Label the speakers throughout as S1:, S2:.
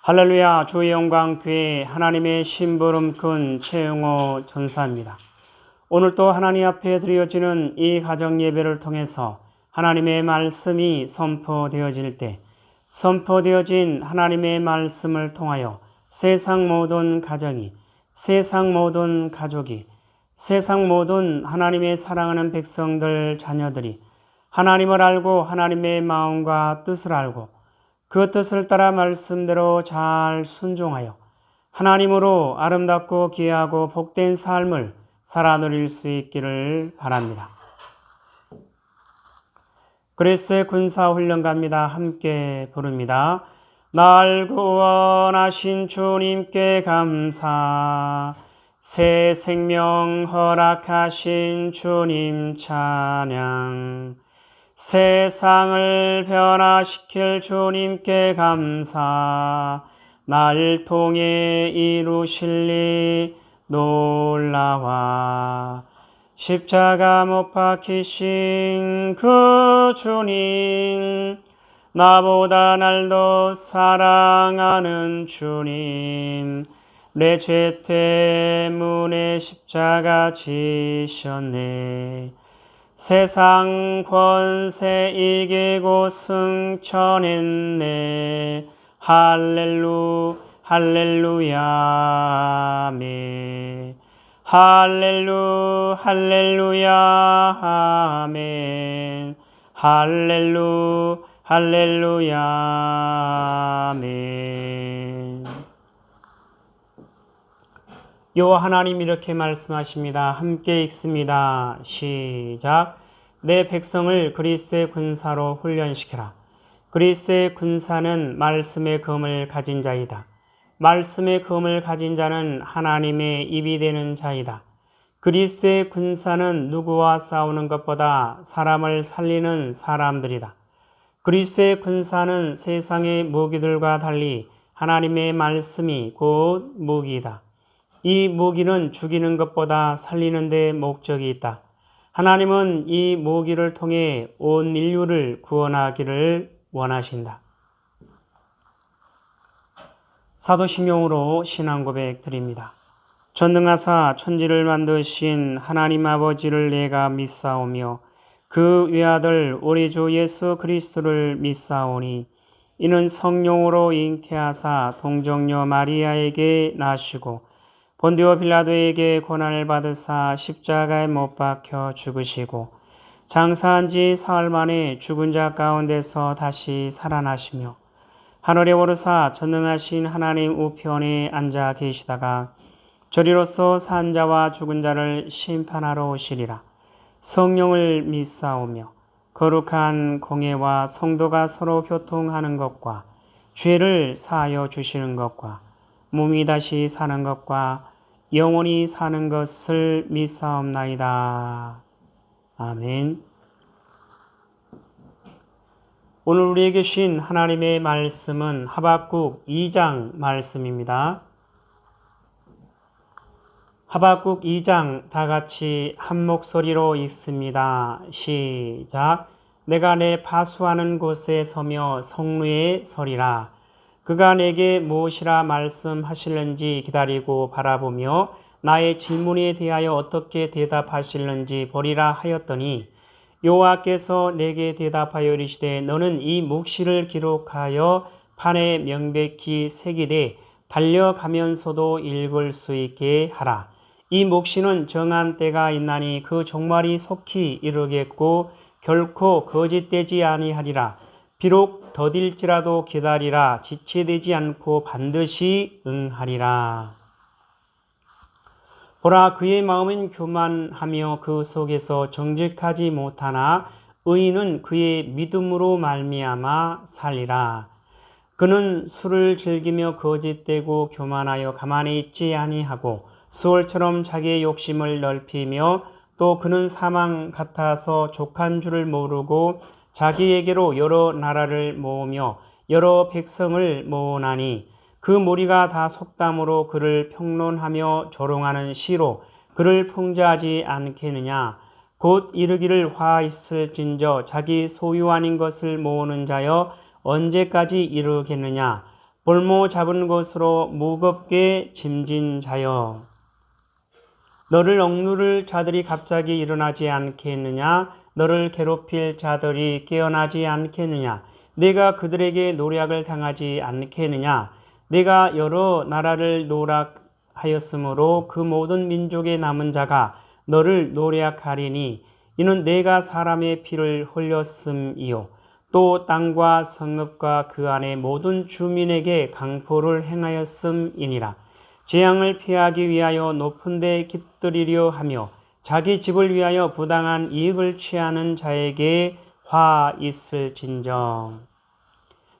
S1: 할렐루야. 주의 영광 교회 하나님의 심부름 꾼 최영호 전사입니다. 오늘 또 하나님 앞에 드려지는 이 가정 예배를 통해서 하나님의 말씀이 선포되어질 때 선포되어진 하나님의 말씀을 통하여 세상 모든 가정이, 세상 모든 가족이, 세상 모든 하나님의 사랑하는 백성들 자녀들이 하나님을 알고 하나님의 마음과 뜻을 알고 그 뜻을 따라 말씀대로 잘 순종하여 하나님으로 아름답고 귀하고 복된 삶을 살아 누릴 수 있기를 바랍니다. 그리스의 군사훈련가입니다. 함께 부릅니다. 날 구원하신 주님께 감사, 새 생명 허락하신 주님 찬양, 세상을 변화시킬 주님께 감사, 날 통해 이루실 일 놀라와, 십자가 못 박히신 그 주님, 나보다 날 더 사랑하는 주님, 내 죄 때문에 십자가 지셨네. 세상 권세 이기고 승천했네. 할렐루야 아멘. 할렐루야 아멘. 할렐루야 아멘. 여호와 하나님 이렇게 말씀하십니다. 함께 읽습니다. 시작. 내 백성을 그리스도의 군사로 훈련시켜라. 그리스도의 군사는 말씀의 검을 가진 자이다. 말씀의 검을 가진 자는 하나님의 입이 되는 자이다. 그리스도의 군사는 누구와 싸우는 것보다 사람을 살리는 사람들이다. 그리스도의 군사는 세상의 무기들과 달리 하나님의 말씀이 곧 무기이다. 이 무기는 죽이는 것보다 살리는 데 목적이 있다. 하나님은 이 무기를 통해 온 인류를 구원하기를 원하신다. 사도신경으로 신앙 고백 드립니다. 전능하사 천지를 만드신 하나님 아버지를 내가 믿사오며 그 외아들 우리 주 예수 그리스도를 믿사오니 이는 성령으로 잉태하사 동정녀 마리아에게 나시고 본디오 빌라도에게 고난을 받으사 십자가에 못 박혀 죽으시고 장사한 지 사흘 만에 죽은 자 가운데서 다시 살아나시며 하늘에 오르사 전능하신 하나님 우편에 앉아 계시다가 저리로서 산 자와 죽은 자를 심판하러 오시리라. 성령을 믿사오며 거룩한 공예와 성도가 서로 교통하는 것과 죄를 사하여 주시는 것과 몸이 다시 사는 것과 영원히 사는 것을 믿사옵나이다. 아멘. 오늘 우리에게 주신 하나님의 말씀은 하박국 2장 말씀입니다. 하박국 2장 다 같이 한 목소리로 읽습니다. 시작. 내가 내 파수하는 곳에 서며 성루에 서리라. 그가 내게 무엇이라 말씀하실는지 기다리고 바라보며 나의 질문에 대하여 어떻게 대답하실는지 보리라 하였더니 여호와께서 내게 대답하여 이르시되 너는 이 묵시를 기록하여 판에 명백히 새기되 달려가면서도 읽을 수 있게 하라. 이 묵시는 정한 때가 있나니 그 종말이 속히 이르겠고 결코 거짓되지 아니하리라. 비록 더딜지라도 기다리라. 지체되지 않고 반드시 응하리라. 보라, 그의 마음은 교만하며 그 속에서 정직하지 못하나 의인은 그의 믿음으로 말미암아 살리라. 그는 술을 즐기며 거짓되고 교만하여 가만히 있지 아니하고 수월처럼 자기의 욕심을 넓히며 또 그는 사망 같아서 족한 줄을 모르고 자기에게로 여러 나라를 모으며 여러 백성을 모으나니 그 무리가 다 속담으로 그를 평론하며 조롱하는 시로 그를 풍자하지 않겠느냐. 곧 이르기를 화 있을진저 자기 소유 아닌 것을 모으는 자여 언제까지 이르겠느냐. 볼모 잡은 것으로 무겁게 짐진 자여, 너를 억누를 자들이 갑자기 일어나지 않겠느냐? 너를 괴롭힐 자들이 깨어나지 않겠느냐? 내가 그들에게 노략을 당하지 않겠느냐? 내가 여러 나라를 노략하였으므로 그 모든 민족의 남은 자가 너를 노략하리니 이는 내가 사람의 피를 흘렸음이요 또 땅과 성읍과 그 안의 모든 주민에게 강포를 행하였음이니라. 재앙을 피하기 위하여 높은 데 깃들이려 하며 자기 집을 위하여 부당한 이익을 취하는 자에게 화 있을진정.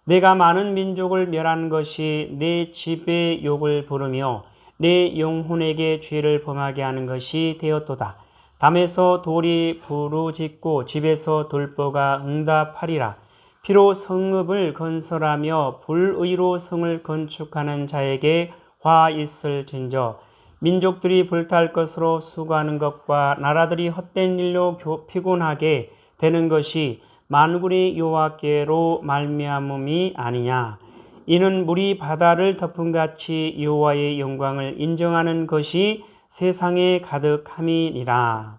S1: 내가 많은 민족을 멸한 것이 내 집의 욕을 부르며 내 영혼에게 죄를 범하게 하는 것이 되었도다. 담에서 돌이 부르짖고 집에서 돌보가 응답하리라. 피로 성읍을 건설하며 불의로 성을 건축하는 자에게 화 있을진저. 민족들이 불탈 것으로 수고하는 것과 나라들이 헛된 일로 피곤하게 되는 것이 만군의 여호와께로 말미암음이 아니냐. 이는 물이 바다를 덮음같이 여호와의 영광을 인정하는 것이 세상에 가득함이니라.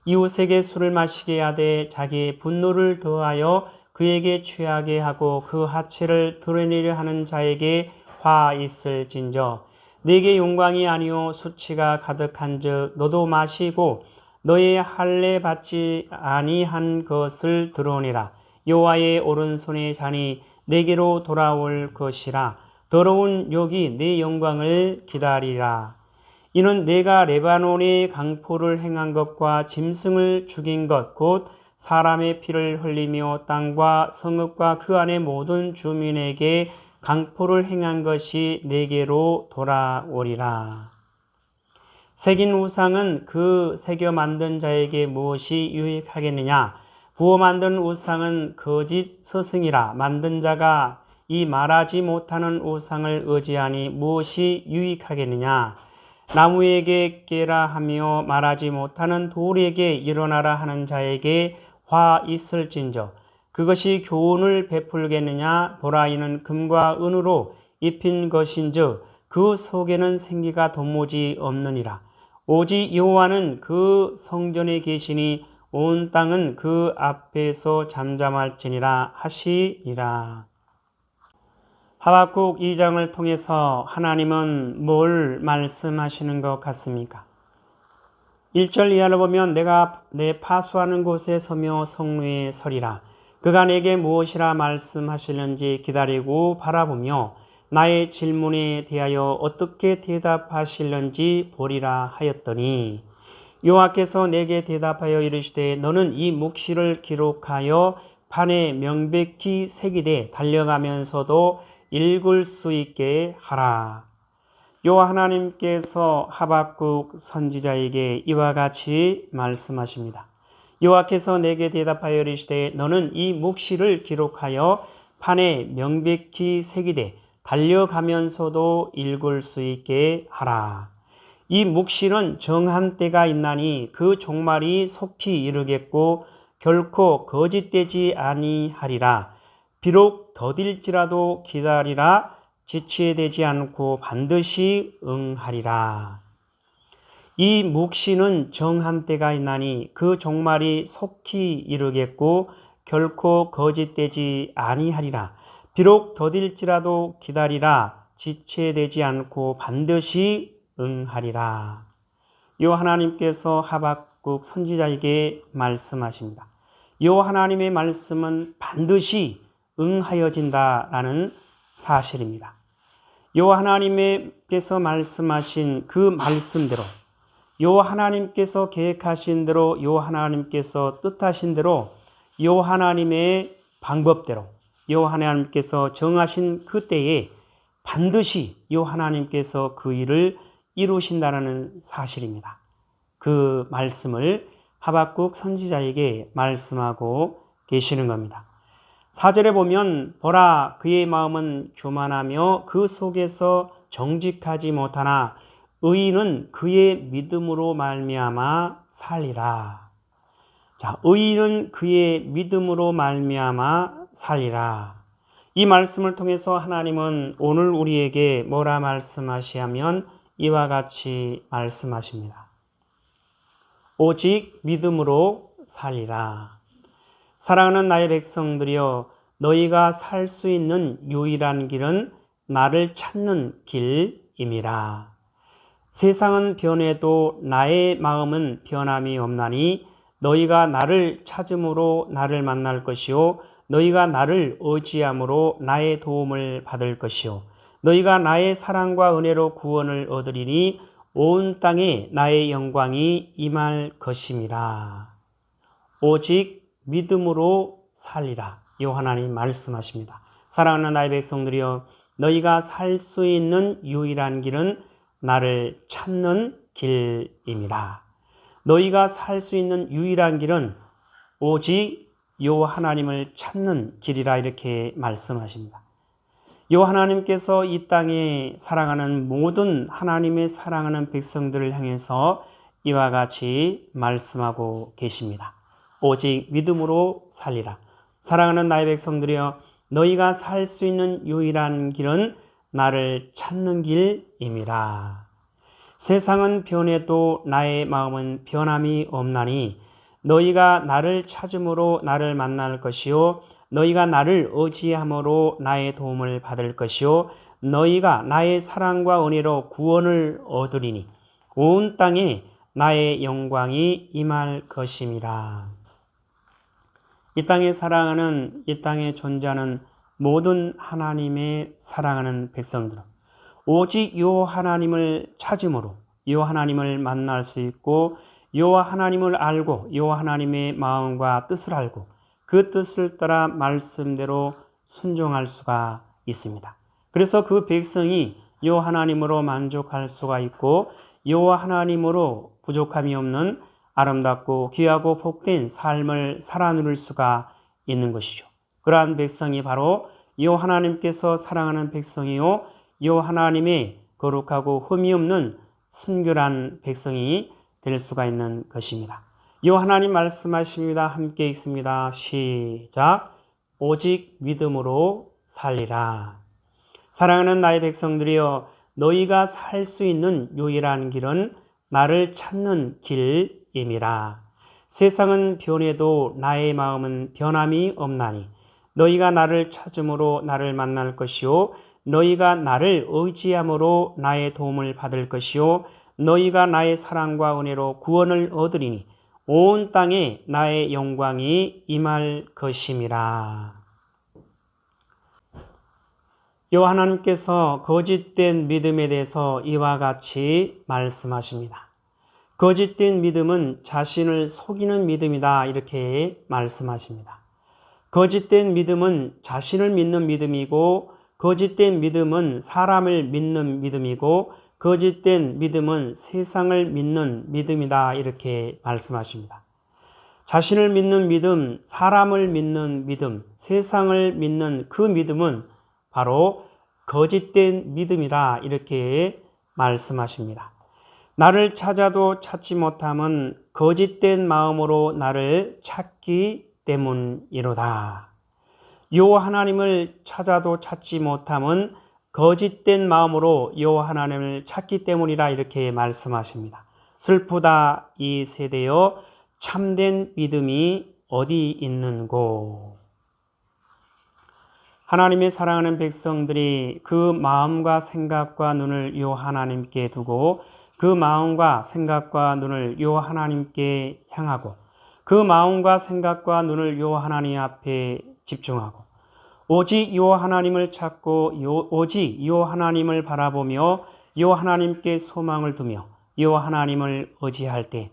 S1: 이웃에게 술을 마시게 하되 자기 분노를 더하여 그에게 취하게 하고 그 하체를 드러내려 하는 자에게 화 있을진저. 네게 영광이 아니요 수치가 가득한즉 너도 마시고 너의 할례 받지 아니한 것을 드러내라. 여호와의 오른손의 잔이 내게로 돌아올 것이라. 더러운 욕이 네 영광을 기다리라. 이는 내가 레바논에 강포를 행한 것과 짐승을 죽인 것 곧 사람의 피를 흘리며 땅과 성읍과 그 안의 모든 주민에게 강포를 행한 것이 내게로 돌아오리라. 새긴 우상은 그 새겨 만든 자에게 무엇이 유익하겠느냐? 부어 만든 우상은 거짓 스승이라. 만든 자가 이 말하지 못하는 우상을 의지하니 무엇이 유익하겠느냐? 나무에게 깨라 하며 말하지 못하는 돌에게 일어나라 하는 자에게 화 있을진저. 그것이 교훈을 베풀겠느냐? 보라, 이는 금과 은으로 입힌 것인즉 그 속에는 생기가 도무지 없느니라. 오직 여호와는 그 성전에 계시니 온 땅은 그 앞에서 잠잠할지니라 하시니라. 하박국 2장을 통해서 하나님은 뭘 말씀하시는 것 같습니까? 1절 이하를 보면 내가 내 파수하는 곳에 서며 성루에 서리라. 그가 내게 무엇이라 말씀하시는지 기다리고 바라보며 나의 질문에 대하여 어떻게 대답하실는지 보리라 하였더니 여호와께서 내게 대답하여 이르시되 너는 이 묵시를 기록하여 판에 명백히 새기되 달려가면서도 읽을 수 있게 하라. 여호와 하나님께서 하박국 선지자에게 이와 같이 말씀하십니다. 여호와께서 내게 대답하여 이르시되 너는 이 묵시를 기록하여 판에 명백히 새기되 달려가면서도 읽을 수 있게 하라. 이 묵시는 정한 때가 있나니 그 종말이 속히 이르겠고 결코 거짓되지 아니하리라. 비록 더딜지라도 기다리라. 지체되지 않고 반드시 응하리라. 이 묵시는 정한 때가 있나니 그 종말이 속히 이르겠고 결코 거짓되지 아니하리라. 비록 더딜지라도 기다리라. 지체되지 않고 반드시 응하리라. 여호와 하나님께서 하박국 선지자에게 말씀하십니다. 여호와 하나님의 말씀은 반드시 응하여진다라는 사실입니다. 여호와 하나님께서 말씀하신 그 말씀대로, 여호와 하나님께서 계획하신 대로, 여호와 하나님께서 뜻하신 대로, 여호와 하나님의 방법대로, 여호와 하나님께서 정하신 그 때에 반드시 여호와 하나님께서 그 일을 이루신다는 사실입니다. 그 말씀을 하박국 선지자에게 말씀하고 계시는 겁니다. 4절에 보면 보라, 그의 마음은 교만하며 그 속에서 정직하지 못하나 의인은 그의 믿음으로 말미암아 살리라. 자, 의인은 그의 믿음으로 말미암아 살리라. 이 말씀을 통해서 하나님은 오늘 우리에게 뭐라 말씀하시냐면 이와 같이 말씀하십니다. 오직 믿음으로 살리라. 사랑하는 나의 백성들이여, 너희가 살 수 있는 유일한 길은 나를 찾는 길임이라. 세상은 변해도 나의 마음은 변함이 없나니 너희가 나를 찾음으로 나를 만날 것이요 너희가 나를 의지함으로 나의 도움을 받을 것이요 너희가 나의 사랑과 은혜로 구원을 얻으리니 온 땅에 나의 영광이 임할 것임이라. 오직 믿음으로 살리라. 요 하나님 말씀하십니다. 사랑하는 나의 백성들이여, 너희가 살 수 있는 유일한 길은 나를 찾는 길임이라. 너희가 살 수 있는 유일한 길은 오직 요 하나님을 찾는 길이라 이렇게 말씀하십니다. 요 하나님께서 이 땅에 사랑하는 모든 하나님의 사랑하는 백성들을 향해서 이와 같이 말씀하고 계십니다. 오직 믿음으로 살리라. 사랑하는 나의 백성들이여, 너희가 살 수 있는 유일한 길은 나를 찾는 길임이라. 세상은 변해도 나의 마음은 변함이 없나니 너희가 나를 찾음으로 나를 만날 것이요 너희가 나를 의지함으로 나의 도움을 받을 것이요 너희가 나의 사랑과 은혜로 구원을 얻으리니 온 땅에 나의 영광이 임할 것임이라. 이 땅에 사랑하는, 이 땅에 존재하는 모든 하나님의 사랑하는 백성들은 오직 요 하나님을 찾음으로 요 하나님을 만날 수 있고 요 하나님을 알고 요 하나님의 마음과 뜻을 알고 그 뜻을 따라 말씀대로 순종할 수가 있습니다. 그래서 그 백성이 요 하나님으로 만족할 수가 있고 요 하나님으로 부족함이 없는 아름답고 귀하고 복된 삶을 살아 누릴 수가 있는 것이죠. 그러한 백성이 바로 요 하나님께서 사랑하는 백성이요 요 하나님의 거룩하고 흠이 없는 순결한 백성이 될 수가 있는 것입니다. 요 하나님 말씀하십니다. 함께 읽습니다. 시작. 오직 믿음으로 살리라. 사랑하는 나의 백성들이여, 너희가 살 수 있는 유일한 길은 나를 찾는 길임이라. 세상은 변해도 나의 마음은 변함이 없나니 너희가 나를 찾음으로 나를 만날 것이요 너희가 나를 의지함으로 나의 도움을 받을 것이요 너희가 나의 사랑과 은혜로 구원을 얻으리니 온 땅에 나의 영광이 임할 것임이라. 요 하나님께서 거짓된 믿음에 대해서 이와 같이 말씀하십니다. 거짓된 믿음은 자신을 속이는 믿음이다 이렇게 말씀하십니다. 거짓된 믿음은 자신을 믿는 믿음이고 거짓된 믿음은 사람을 믿는 믿음이고 거짓된 믿음은 세상을 믿는 믿음이다 이렇게 말씀하십니다. 자신을 믿는 믿음, 사람을 믿는 믿음, 세상을 믿는 그 믿음은 바로 거짓된 믿음이라 이렇게 말씀하십니다. 나를 찾아도 찾지 못함은 거짓된 마음으로 나를 찾기 때문이로다. 요 하나님을 찾아도 찾지 못함은 거짓된 마음으로 요 하나님을 찾기 때문이라 이렇게 말씀하십니다. 슬프다 이 세대여, 참된 믿음이 어디 있는고. 하나님의 사랑하는 백성들이 그 마음과 생각과 눈을 요 하나님께 두고 그 마음과 생각과 눈을 요 하나님께 향하고 그 마음과 생각과 눈을 요 하나님 앞에 집중하고 오직 요 하나님을 찾고 오직 요 하나님을 바라보며 요 하나님께 소망을 두며 요 하나님을 의지할 때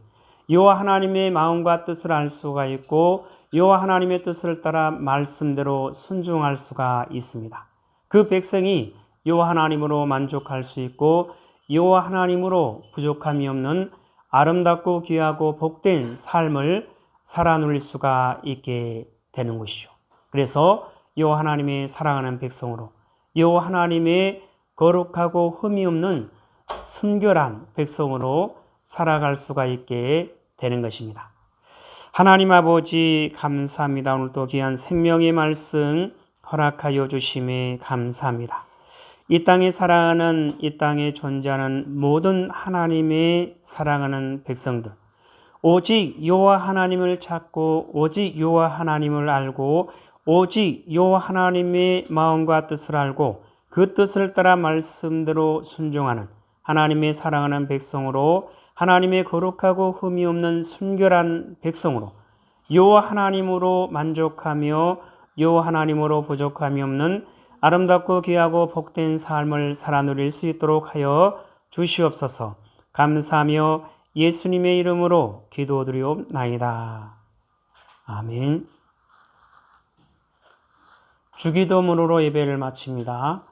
S1: 요 하나님의 마음과 뜻을 알 수가 있고 요 하나님의 뜻을 따라 말씀대로 순종할 수가 있습니다. 그 백성이 요 하나님으로 만족할 수 있고 요 하나님으로 부족함이 없는 아름답고 귀하고 복된 삶을 살아 누릴 수가 있게 되는 것이죠. 그래서 요 하나님의 사랑하는 백성으로 요 하나님의 거룩하고 흠이 없는 순결한 백성으로 살아갈 수가 있게 되는 것입니다. 하나님 아버지 감사합니다. 오늘도 귀한 생명의 말씀 허락하여 주심에 감사합니다. 이 땅에 살아가는, 이 땅에 존재하는 모든 하나님의 사랑하는 백성들, 오직 여호와 하나님을 찾고 오직 여호와 하나님을 알고 오직 여호와 하나님의 마음과 뜻을 알고 그 뜻을 따라 말씀대로 순종하는 하나님의 사랑하는 백성으로, 하나님의 거룩하고 흠이 없는 순결한 백성으로, 여호와 하나님으로 만족하며 여호와 하나님으로 부족함이 없는 아름답고 귀하고 복된 삶을 살아 누릴 수 있도록 하여 주시옵소서. 감사하며 예수님의 이름으로 기도드리옵나이다. 아멘. 주기도문으로 예배를 마칩니다.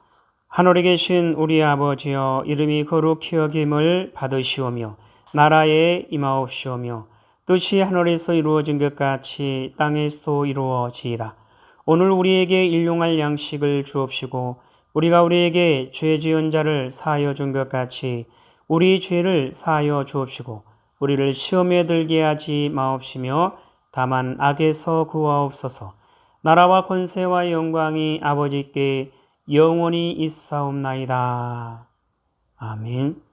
S1: 하늘에 계신 우리 아버지여, 이름이 거룩히 여김을 받으시오며 나라에 임하옵시오며 뜻이 하늘에서 이루어진 것 같이 땅에서도 이루어지이다. 오늘 우리에게 일용할 양식을 주옵시고 우리가 우리에게 죄 지은 자를 사하여 준 것 같이 우리 죄를 사하여 주옵시고 우리를 시험에 들게 하지 마옵시며 다만 악에서 구하옵소서. 나라와 권세와 영광이 아버지께 영원히 있사옵나이다. 아멘.